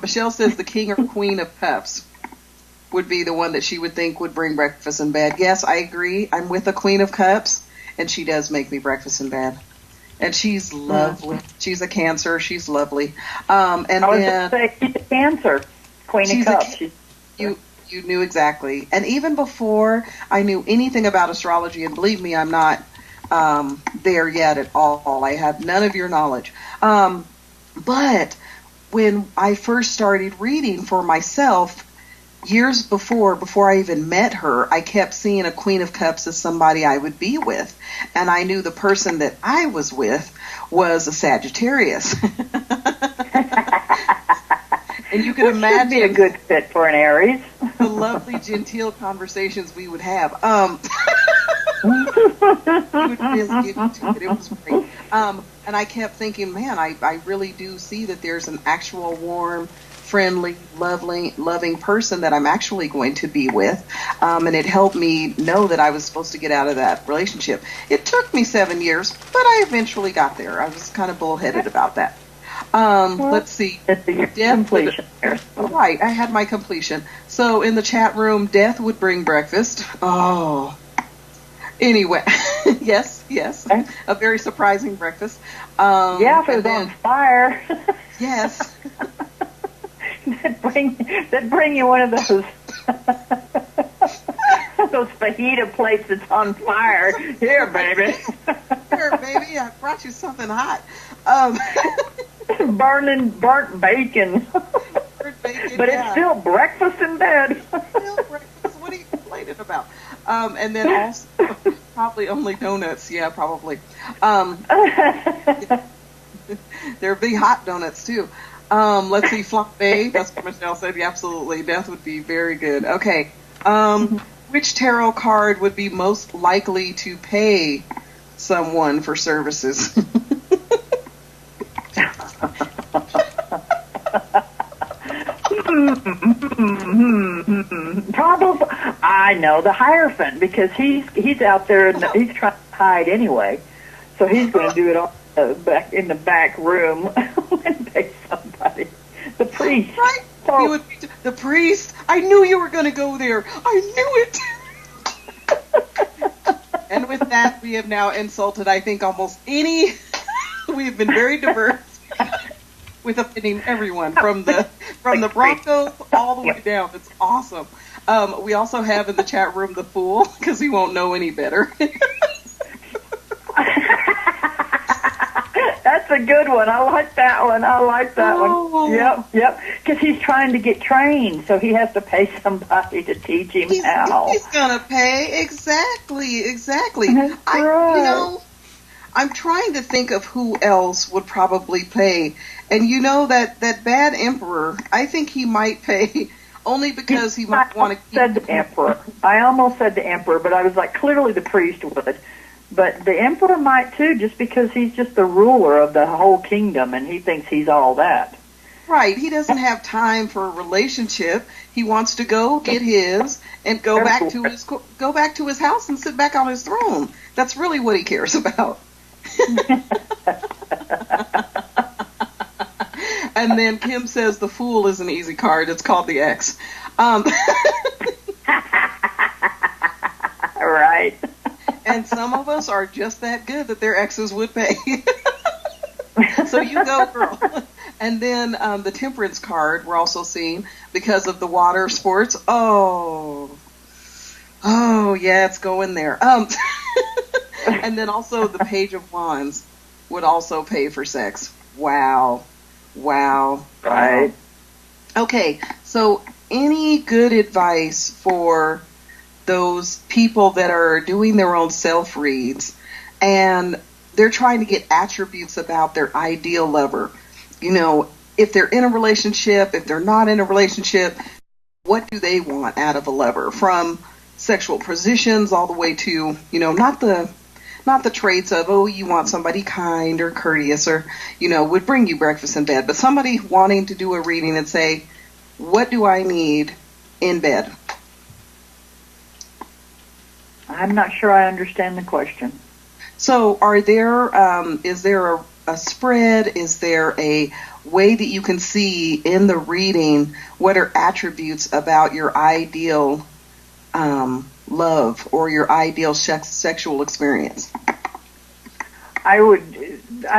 Michelle says the king or queen of cups would be the one that she would think would bring breakfast in bed. Yes, I agree. I'm with the queen of cups, and she does make me breakfast in bed. And she's lovely. She's a Cancer. She's lovely. And I was going to say she's a Cancer, queen of cups. You knew exactly. And even before I knew anything about astrology, and believe me, I'm not there yet at all. I have none of your knowledge. But when I first started reading for myself, years before I even met her, I kept seeing a Queen of Cups as somebody I would be with. And I knew the person that I was with was a Sagittarius. And you can imagine be a good fit for an Aries. The lovely, genteel conversations we would have. We would really get into it. It was great. And I kept thinking, man, I really do see that there's an actual warm, friendly, loving person that I'm actually going to be with. And it helped me know that I was supposed to get out of that relationship. It took me 7 years, but I eventually got there. I was kind of bullheaded about that. Let's see. Completion. Right, I had my completion. So in the chat room, Death would bring breakfast. Oh. Anyway, yes. A very surprising breakfast. If it was on fire. Yes. That'd bring you one of those those fajita plates that's on fire. Here, baby. Here, baby, I brought you something hot. Burnt bacon. But it's still breakfast in bed. Still breakfast. What are you complaining about? And then also, probably only donuts. Yeah, probably. There'd be hot donuts, too. Let's see, flambé. That's what Michelle said. Yeah, absolutely. Death would be very good. Okay. Which tarot card would be most likely to pay someone for services? Probably, I know, the Hierophant, because he's out there and he's trying to hide anyway, so he's going to do it all back in the back room and pay somebody. The priest, right? So, you would be the priest. I knew you were going to go there. I knew it. And with that, we have now insulted, I think, almost any. We have been very diverse with offending everyone from the Broncos all the way down. It's awesome. We also have in the chat room the Fool, because he won't know any better. That's a good one. I like that one. Oh. Yep. Because he's trying to get trained, so he has to pay somebody to teach him how. He's gonna pay exactly. That's right. I'm trying to think of who else would probably pay, and that bad emperor. I think he might pay only because he might want to keep. Said the emperor. I almost said the emperor, but I was like, clearly the priest would. But the emperor might too, just because he's just the ruler of the whole kingdom, and he thinks he's all that. Right. He doesn't have time for a relationship. He wants to go get his and go back to his house and sit back on his throne. That's really what he cares about. And then Kim says the Fool is an easy card. It's called the X. Right. And some of us are just that good that their exes would pay. So you go, girl. And then the Temperance card we're also seeing because of the water sports. Oh, yeah, it's going there. And then also the Page of Wands would also pay for sex. Wow. Right. Okay, so any good advice for those people that are doing their own self-reads and they're trying to get attributes about their ideal lover? If they're in a relationship, if they're not in a relationship, what do they want out of a lover? From sexual positions all the way to, not the traits of, you want somebody kind or courteous or, would bring you breakfast in bed, but somebody wanting to do a reading and say, what do I need in bed? I'm not sure I understand the question. So is there a spread? Is there a way that you can see in the reading what are attributes about your ideal love or your ideal sexual experience? I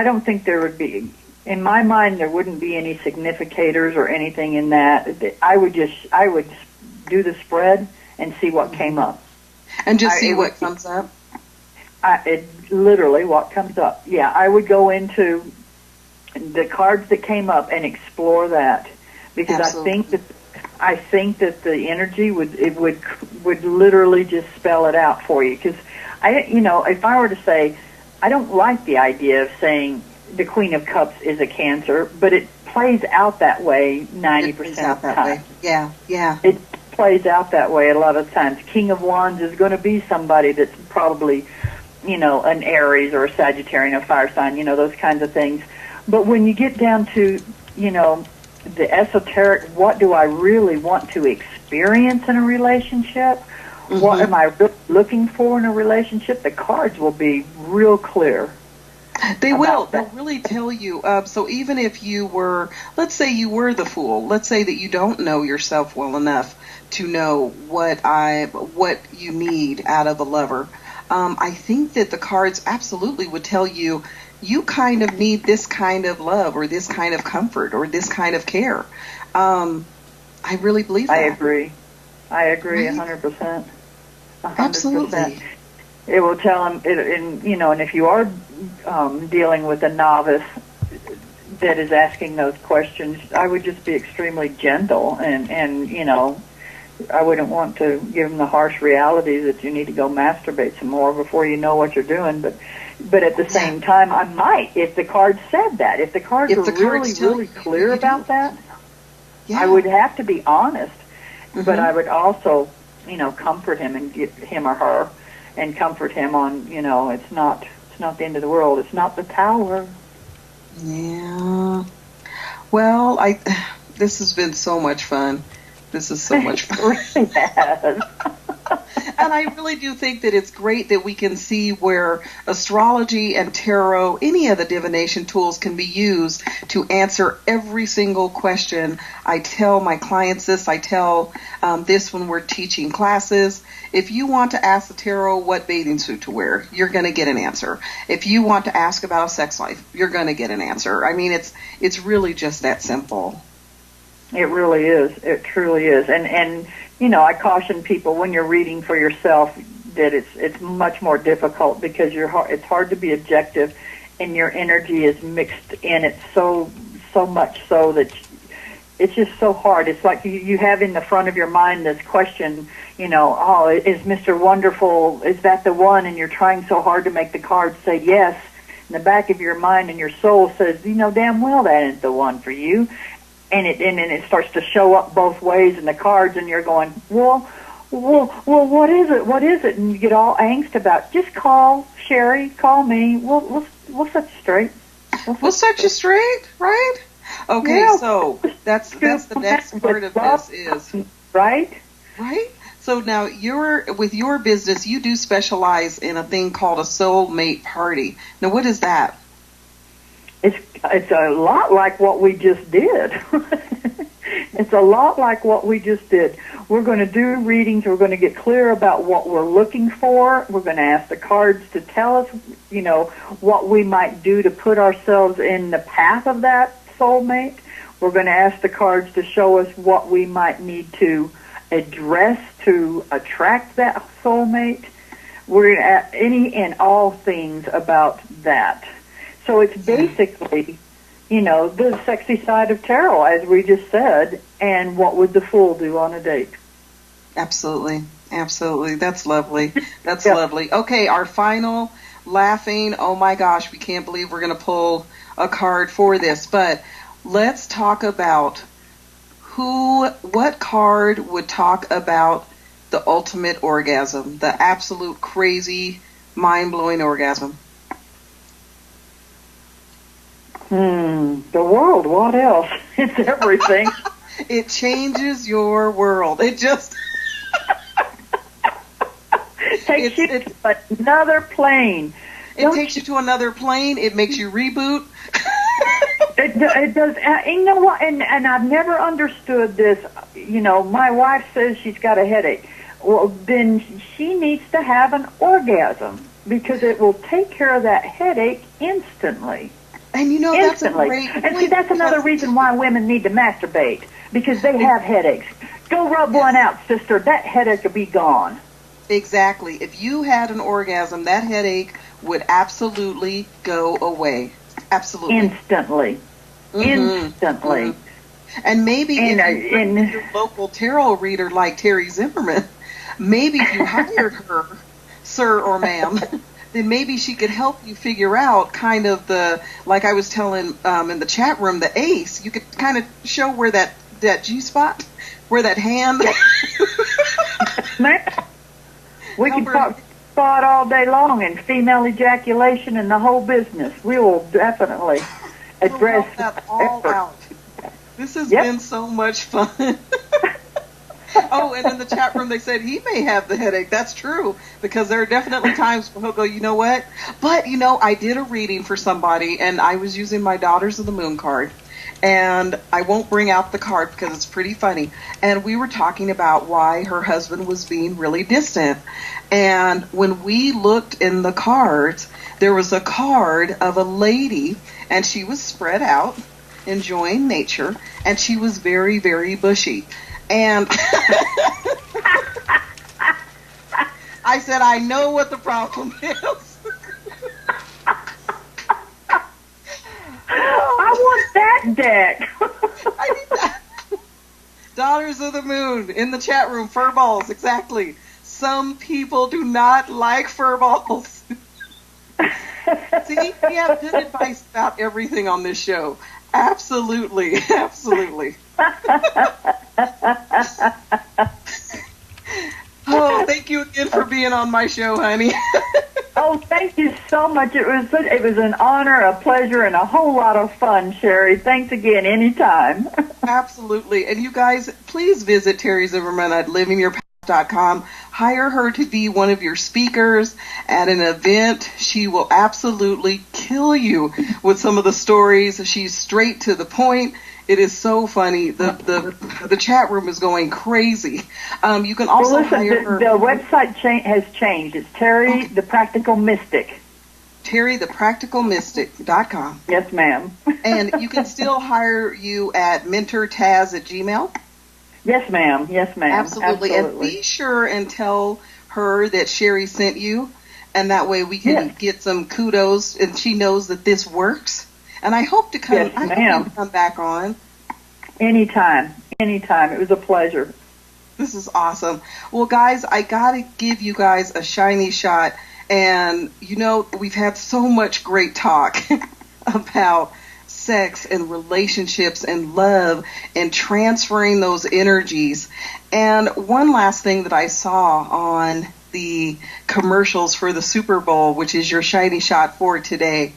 don't think there would be, in my mind, there wouldn't be any significators or anything in that. I would do the spread and see what came up. And just see what comes up? Literally what comes up. Yeah, I would go into the cards that came up and explore that, because Absolutely. I think that the energy would literally just spell it out for you. Because if I were to say, I don't like the idea of saying the Queen of Cups is a Cancer, but it plays out that way 90% of the time. Yeah. It plays out that way a lot of times. King of Wands is going to be somebody that's probably, an Aries or a Sagittarian, a fire sign, those kinds of things. But when you get down to, the esoteric, what do I really want to experience in a relationship? Mm-hmm. What am I looking for in a relationship? The cards will be real clear. They will. They'll really tell you. So even if you were, let's say you were the fool, let's say that you don't know yourself well enough to know what you need out of a lover, I think that the cards absolutely would tell you, you kind of need this kind of love or this kind of comfort or this kind of care. I really believe that. I agree. 100%. Absolutely. It will tell them, and if you are dealing with a novice that is asking those questions, I would just be extremely gentle, and I wouldn't want to give them the harsh reality that you need to go masturbate some more before you know what you're doing. But at the same time, I might, if the cards said that, if the cards were really clear about that, I would have to be honest, but I would also, comfort him and get him or her, and comfort him on, it's not the end of the world. It's not the tower. Yeah. Well, this has been so much fun. This is so much fun. Yes. And I really do think that it's great that we can see where astrology and tarot, any of the divination tools, can be used to answer every single question. I tell my clients this. I tell this when we're teaching classes. If you want to ask the tarot what bathing suit to wear, you're going to get an answer. If you want to ask about a sex life, you're going to get an answer. I mean, it's really just that simple. It really is. It truly is. And I caution people when you're reading for yourself that it's much more difficult because it's hard to be objective, and your energy is mixed in it so much so that it's just so hard. It's like you have in the front of your mind this question, is Mr. Wonderful, is that the one? And you're trying so hard to make the cards say yes. In the back of your mind and your soul says, damn well that ain't the one for you. And it starts to show up both ways in the cards, and you're going, well, what is it? What is it? And you get all angst about. Just call Sherry, call me. We'll set you straight. We'll set you straight, right? Okay, yeah. So that's the next part of this is right. So now with your business, you do specialize in a thing called a soulmate party. Now, what is that? It's a lot like what we just did. It's a lot like what we just did. We're going to do readings. We're going to get clear about what we're looking for. We're going to ask the cards to tell us, what we might do to put ourselves in the path of that soulmate. We're going to ask the cards to show us what we might need to address to attract that soulmate. We're going to ask any and all things about that. So it's basically, the sexy side of tarot, as we just said, and what would the fool do on a date? Absolutely. That's lovely. That's lovely. Okay, our final laughing, oh my gosh, we can't believe we're going to pull a card for this, but let's talk about what card would talk about the ultimate orgasm, the absolute crazy, mind-blowing orgasm. The world, what else? It's everything. It changes your world. It just takes you to another plane. It takes you to another plane. It makes you reboot. It does. You know what? And I've never understood this. You know, my wife says she's got a headache. Well, then she needs to have an orgasm because it will take care of that headache instantly. And you know, that's a great point. And see, that's another reason why women need to masturbate, because they have headaches. Go rub one out, sister. That headache will be gone. Exactly. If you had an orgasm, that headache would absolutely go away. Absolutely. Instantly. Instantly. Mm-hmm. And maybe if you went to your local tarot reader like Terry Zimmerman, maybe if you hired her, sir or ma'am, then maybe she could help you figure out kind of the, like I was telling in the chat room, the ace. You could kind of show where that G-spot, where that hand. We can talk about all day long and female ejaculation and the whole business. We will definitely address that all out. This has been so much fun. Oh, and in the chat room they said he may have the headache. That's true, because there are definitely times when he'll go, you know what? But, you know, I did a reading for somebody, and I was using my Daughters of the Moon card. And I won't bring out the card because it's pretty funny. And we were talking about why her husband was being really distant. And when we looked in the cards, there was a card of a lady, and she was spread out, enjoying nature, and she was very, very bushy. And I said, I know what the problem is. I want that deck. I need that. Daughters of the Moon in the chat room, fur balls, exactly. Some people do not like fur balls. See, we have good advice about everything on this show. Absolutely, absolutely. Oh, thank you again for being on my show, honey. Oh, thank you so much. It was an honor, a pleasure, and a whole lot of fun, Sherry. Thanks again, anytime. Absolutely. And you guys, please visit Terry Zimmerman at livingyourpath.com. Hire her to be one of your speakers at an event. She will absolutely kill you with some of the stories. She's straight to the point. It is so funny. The chat room is going crazy. You can also hire her. The website has changed. It's Terry the Practical Mystic. TerryThePracticalMystic.com. Yes, ma'am. And you can still hire you at mentortaz@gmail. Yes, ma'am. Yes, ma'am. Absolutely. And be sure and tell her that Sherry sent you, and that way we can get some kudos, and she knows that this works. And I hope to come. Yes, ma'am. Come back on. Anytime. It was a pleasure. This is awesome. Well, guys, I gotta give you guys a shiny shot. And you know, we've had so much great talk about sex and relationships and love and transferring those energies. And one last thing that I saw on the commercials for the Super Bowl, which is your shiny shot for today.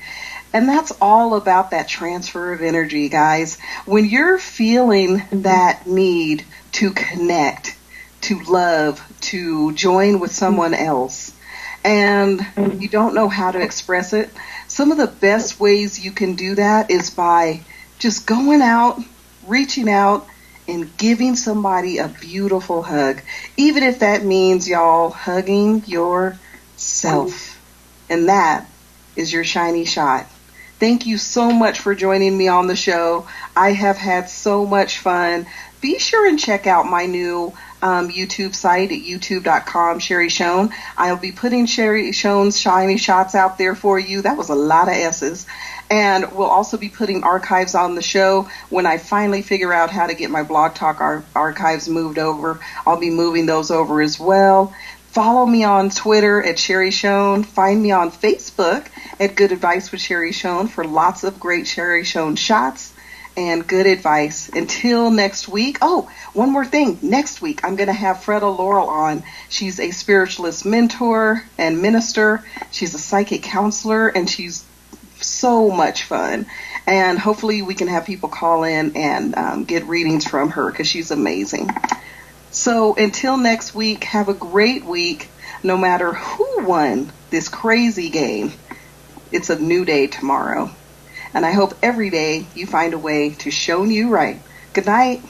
And that's all about that transfer of energy, guys. When you're feeling that need to connect, to love, to join with someone else, and you don't know how to express it, some of the best ways you can do that is by just going out, reaching out, and giving somebody a beautiful hug. Even if that means, y'all, hugging yourself. And that is your shiny shot. Thank you so much for joining me on the show. I have had so much fun. Be sure and check out my new YouTube site at youtube.com, Sherry Shone. I'll be putting Sherry Shone's shiny shots out there for you. That was a lot of S's. And we'll also be putting archives on the show when I finally figure out how to get my Blog Talk archives moved over. I'll be moving those over as well. Follow me on Twitter at Sherry Shone. Find me on Facebook at Good Advice with Sherry Shone for lots of great Sherry Shone shots and good advice. Until next week. Oh, one more thing. Next week, I'm going to have Freda Laurel on. She's a spiritualist mentor and minister. She's a psychic counselor, and she's so much fun. And hopefully we can have people call in and get readings from her because she's amazing. So until next week, have a great week, no matter who won this crazy game. It's a new day tomorrow. And I hope every day you find a way to shone you right. Good night.